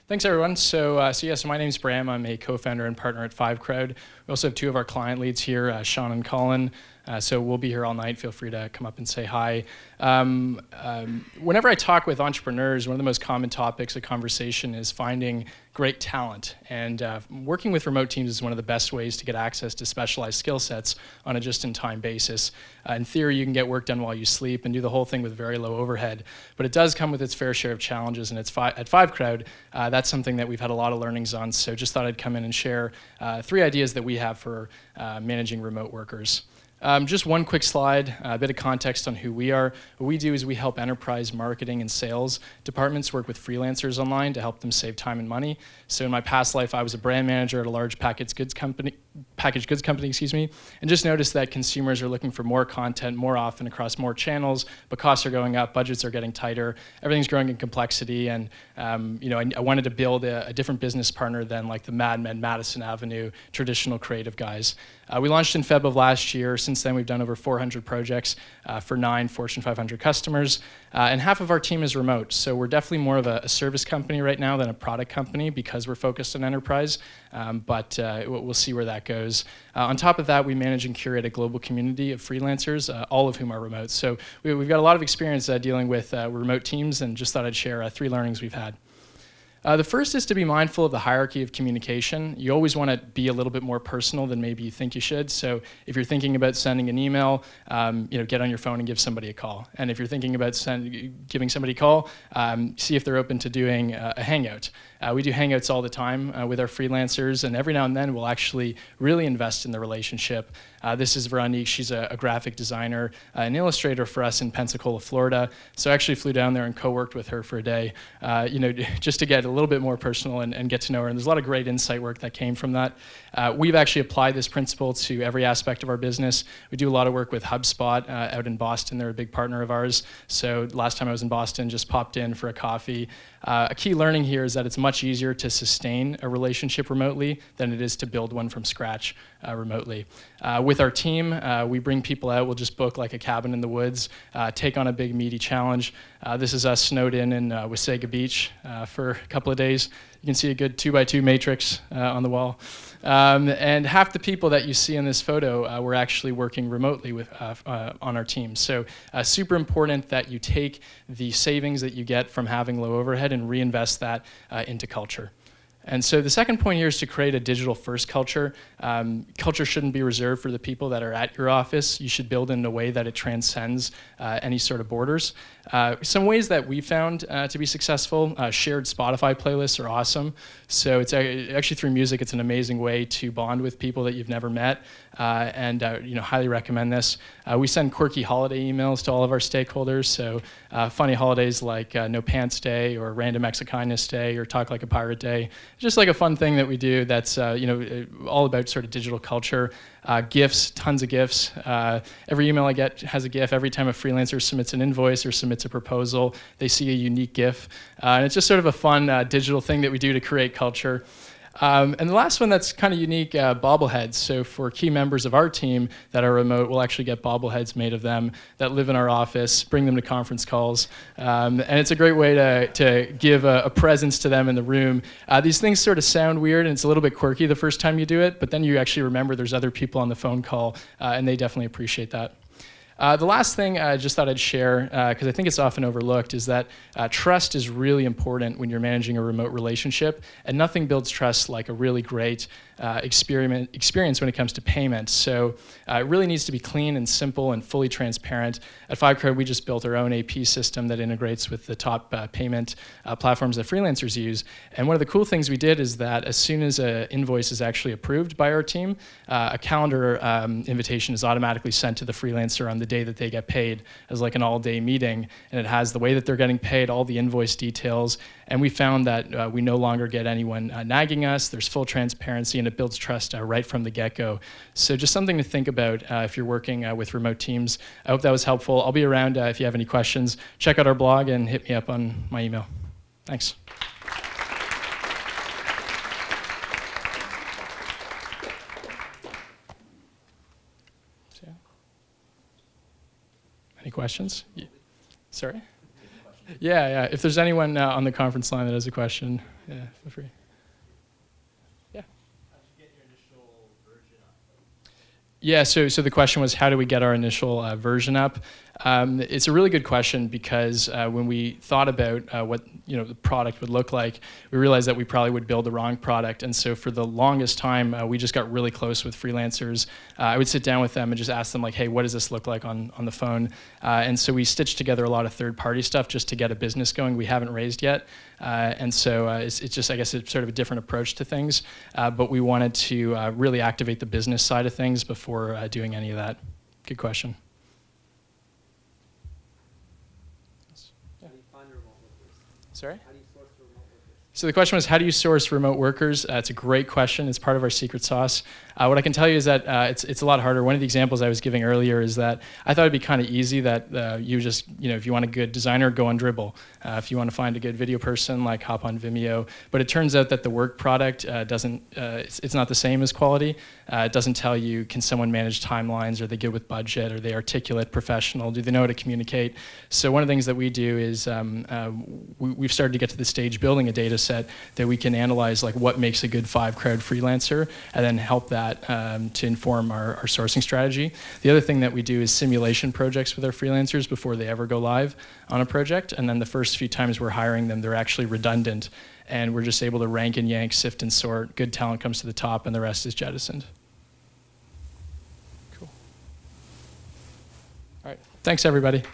Thanks, everyone. So my name's Bram. I'm a co-founder and partner at 5crowd. We also have two of our client leads here, Sean and Colin. So we'll be here all night. Feel free to come up and say hi. Whenever I talk with entrepreneurs, one of the most common topics of conversation is finding great talent. And working with remote teams is one of the best ways to get access to specialized skill sets on a just-in-time basis. In theory, you can get work done while you sleep and do the whole thing with very low overhead. But it does come with its fair share of challenges. And at 5crowd, that's something that we've had a lot of learnings on. So just thought I'd come in and share 3 ideas that we have for managing remote workers. Just one quick slide, a bit of context on who we are. What we do is we help enterprise marketing and sales departments work with freelancers online to help them save time and money. So in my past life, I was a brand manager at a large packaged goods company, and just noticed that consumers are looking for more content more often across more channels, but costs are going up, budgets are getting tighter, everything's growing in complexity, and I wanted to build a different business partner than like the Mad Men, Madison Avenue, traditional creative guys. We launched in Feb of last year. Since then, we've done over 400 projects for 9 Fortune 500 customers, and half of our team is remote. So we're definitely more of a service company right now than a product company because we're focused on enterprise, but we'll see where that goes. On top of that, we manage and curate a global community of freelancers, all of whom are remote. So we've got a lot of experience dealing with remote teams, and just thought I'd share 3 learnings we've had. The first is to be mindful of the hierarchy of communication. You always want to be a little bit more personal than maybe you think you should. So if you're thinking about sending an email, get on your phone and give somebody a call. And if you're thinking about giving somebody a call, see if they're open to doing a hangout. We do hangouts all the time with our freelancers, and every now and then we'll actually really invest in the relationship. This is Veronique. She's a graphic designer, an illustrator for us in Pensacola, Florida. So I actually flew down there and co-worked with her for a day, just to get a little bit more personal and get to know her. And there's a lot of great insight work that came from that. We've actually applied this principle to every aspect of our business. We do a lot of work with HubSpot out in Boston. They're a big partner of ours. So last time I was in Boston, just popped in for a coffee. A key learning here is that it's much easier to sustain a relationship remotely than it is to build one from scratch remotely. With our team, we bring people out. We'll just book like a cabin in the woods, take on a big meaty challenge. This is us snowed in Wasaga Beach for a couple of days. You can see a good 2x2 matrix on the wall. And half the people that you see in this photo we're actually working remotely with on our team. So super important that you take the savings that you get from having low overhead and reinvest that into culture. And so the second point here is to create a digital-first culture. Culture shouldn't be reserved for the people that are at your office. You should build in a way that it transcends any sort of borders. Some ways that we found to be successful, shared Spotify playlists are awesome. So it's actually through music, it's an amazing way to bond with people that you've never met, and highly recommend this. We send quirky holiday emails to all of our stakeholders. So funny holidays like No Pants Day or Random Acts of Kindness Day or Talk Like a Pirate Day. Just like a fun thing that we do that's all about sort of digital culture. GIFs, tons of GIFs. Every email I get has a GIF. Every time a freelancer submits an invoice or submits a proposal, they see a unique GIF. And it's just sort of a fun digital thing that we do to create culture. And the last one that's kind of unique, bobbleheads. So for key members of our team that are remote, we'll actually get bobbleheads made of them that live in our office, bring them to conference calls. And it's a great way to give a presence to them in the room. These things sort of sound weird and it's a little bit quirky the first time you do it, but then you actually remember there's other people on the phone call, and they definitely appreciate that. The last thing I just thought I'd share, because I think it's often overlooked, is that trust is really important when you're managing a remote relationship, and nothing builds trust like a really great experience when it comes to payments. So it really needs to be clean and simple and fully transparent. At 5crowd, we just built our own AP system that integrates with the top payment platforms that freelancers use. And one of the cool things we did is that as soon as an invoice is actually approved by our team, a calendar invitation is automatically sent to the freelancer on the day that they get paid as like an all-day meeting, and it has the way that they're getting paid, all the invoice details, and we found that we no longer get anyone nagging us. There's full transparency, and it builds trust right from the get-go. So just something to think about if you're working with remote teams. I hope that was helpful. I'll be around if you have any questions. Check out our blog and hit me up on my email. Thanks. Any questions? Sorry? Yeah, yeah. If there's anyone on the conference line that has a question, yeah, feel free. Yeah. How did you get your initial version up? Yeah, so the question was, how do we get our initial version up? It's a really good question because when we thought about what the product would look like, we realized that we probably would build the wrong product. And so for the longest time, we just got really close with freelancers. I would sit down with them and just ask them like, hey, what does this look like on the phone? And so we stitched together a lot of third-party stuff just to get a business going. We haven't raised yet. And so it's just, I guess, it's sort of a different approach to things. But we wanted to really activate the business side of things before doing any of that. Good question. How do you find remote workers? Sorry? How do you source remote workers? So the question was, how do you source remote workers? It's a great question. It's part of our secret sauce. What I can tell you is that it's a lot harder. One of the examples I was giving earlier is that I thought it'd be kind of easy that you just, if you want a good designer, go on Dribbble. If you want to find a good video person, like hop on Vimeo. But it turns out that the work product it's not the same as quality. It doesn't tell you, can someone manage timelines? Are they good with budget? Are they articulate, professional? Do they know how to communicate? So one of the things that we do is we've started to get to the stage building a data set that we can analyze like what makes a good 5crowd freelancer and then help that to inform our sourcing strategy. The other thing that we do is simulation projects with our freelancers before they ever go live on a project. And then the first few times we're hiring them, they're actually redundant. And we're just able to rank and yank, sift and sort. Good talent comes to the top and the rest is jettisoned. Cool. All right. Thanks, everybody.